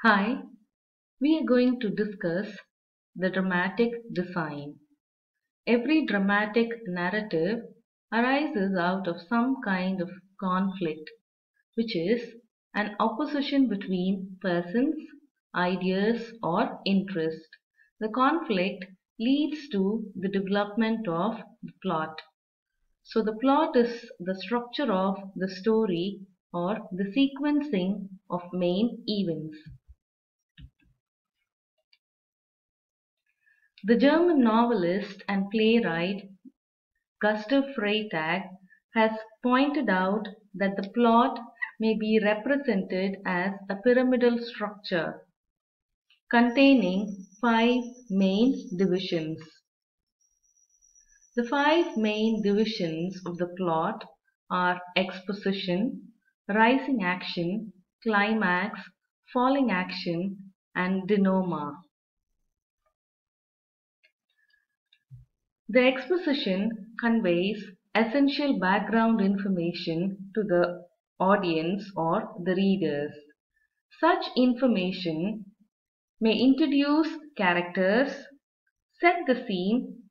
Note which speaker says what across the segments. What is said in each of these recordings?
Speaker 1: Hi, we are going to discuss the dramatic design. Every dramatic narrative arises out of some kind of conflict, which is an opposition between persons, ideas, or interest. The conflict leads to the development of the plot. So, the plot is the structure of the story or the sequencing of main events. The German novelist and playwright Gustav Freytag has pointed out that the plot may be represented as a pyramidal structure containing five main divisions. The five main divisions of the plot are exposition, rising action, climax, falling action, and denouement. The exposition conveys essential background information to the audience or the readers. Such information may introduce characters, set the scene,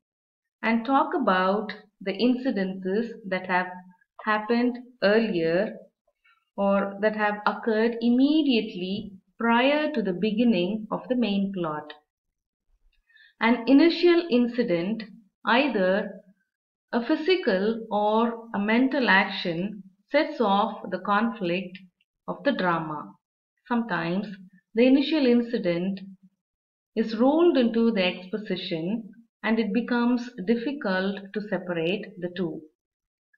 Speaker 1: and talk about the incidences that have happened earlier or that have occurred immediately prior to the beginning of the main plot. An initial incident, either a physical or a mental action, sets off the conflict of the drama. Sometimes the initial incident is rolled into the exposition and it becomes difficult to separate the two.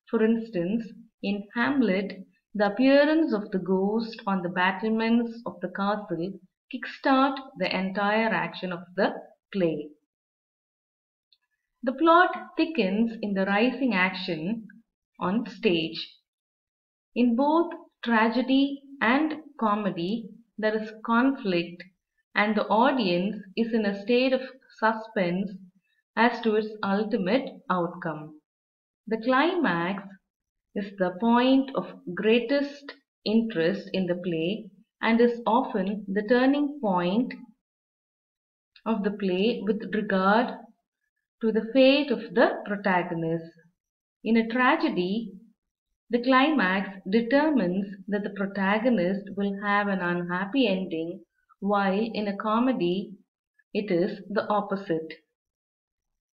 Speaker 1: For instance, in Hamlet, the appearance of the ghost on the battlements of the castle kickstart the entire action of the play. The plot thickens in the rising action on stage. In both tragedy and comedy, there is conflict, and the audience is in a state of suspense as to its ultimate outcome. The climax is the point of greatest interest in the play and is often the turning point of the play with regard to the fate of the protagonist. In a tragedy, the climax determines that the protagonist will have an unhappy ending, while in a comedy, it is the opposite.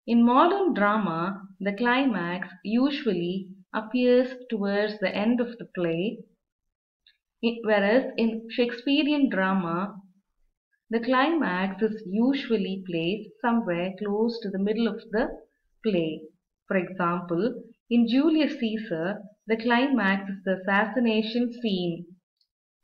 Speaker 1: In modern drama, the climax usually appears towards the end of the play, whereas in Shakespearean drama, the climax is usually placed somewhere close to the middle of the play. For example, in Julius Caesar, the climax is the assassination scene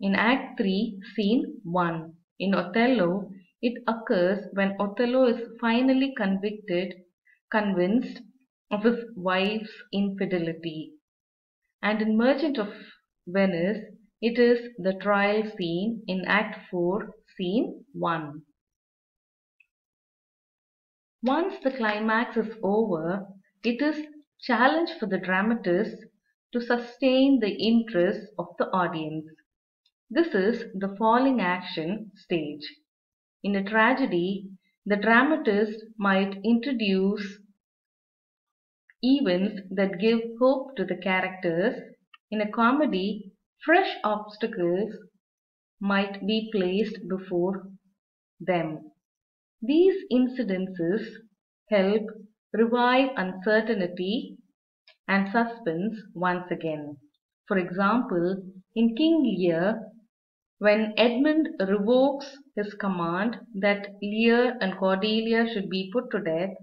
Speaker 1: in Act 3, Scene 1. In Othello, it occurs when Othello is finally convinced of his wife's infidelity. And in Merchant of Venice, it is the trial scene in Act 4, Scene 1. Once the climax is over, it is challenge for the dramatist to sustain the interest of the audience. This is the falling action stage. In a tragedy, the dramatist might introduce events that give hope to the characters. In a comedy, fresh obstacles might be placed before them. These incidences help revive uncertainty and suspense once again. For example, in King Lear, when Edmund revokes his command that Lear and Cordelia should be put to death,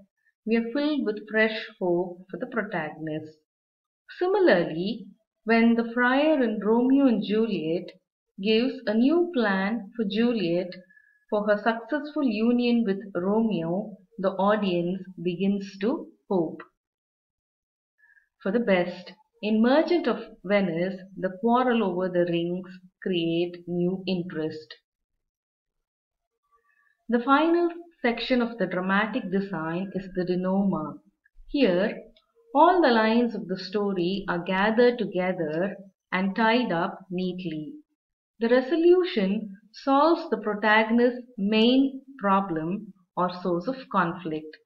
Speaker 1: we are filled with fresh hope for the protagonist. Similarly, when the friar in Romeo and Juliet gives a new plan for Juliet for her successful union with Romeo, the audience begins to hope for the best. In Merchant of Venice, the quarrel over the rings create new interest. The final section of the dramatic design is the denouement. Here, all the lines of the story are gathered together and tied up neatly. The resolution solves the protagonist's main problem or source of conflict.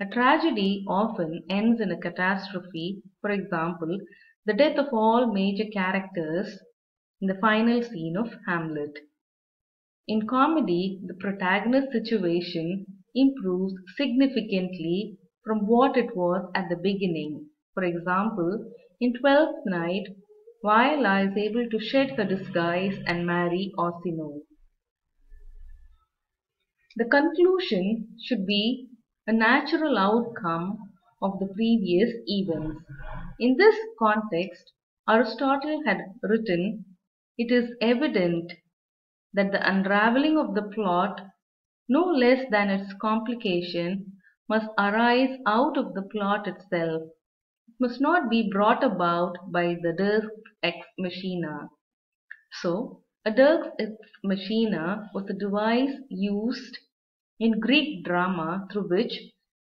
Speaker 1: A tragedy often ends in a catastrophe, for example, the death of all major characters in the final scene of Hamlet. In comedy, the protagonist's situation improves significantly from what it was at the beginning. For example, in Twelfth Night, Viola is able to shed her disguise and marry Orsino. The conclusion should be a natural outcome of the previous events. In this context, Aristotle had written, "It is evident that the unraveling of the plot, no less than its complication, must arise out of the plot itself. It must not be brought about by the Deus ex machina." So, a Deus ex machina was a device used in Greek drama through which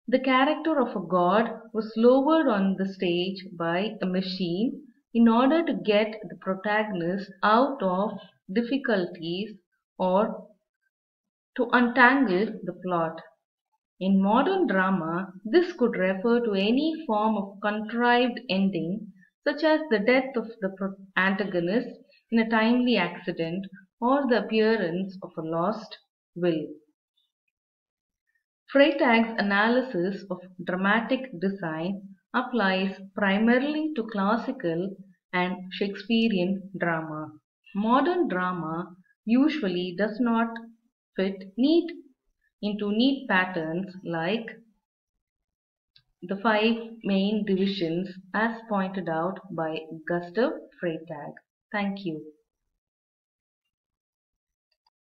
Speaker 1: the character of a god was lowered on the stage by a machine in order to get the protagonist out of difficulties or to untangle the plot. In modern drama, this could refer to any form of contrived ending, such as the death of the antagonist in a timely accident or the appearance of a lost will. Freytag's analysis of dramatic design applies primarily to classical and Shakespearean drama. Modern drama usually does not fit into neat patterns like the five main divisions as pointed out by Gustav Freytag. Thank you.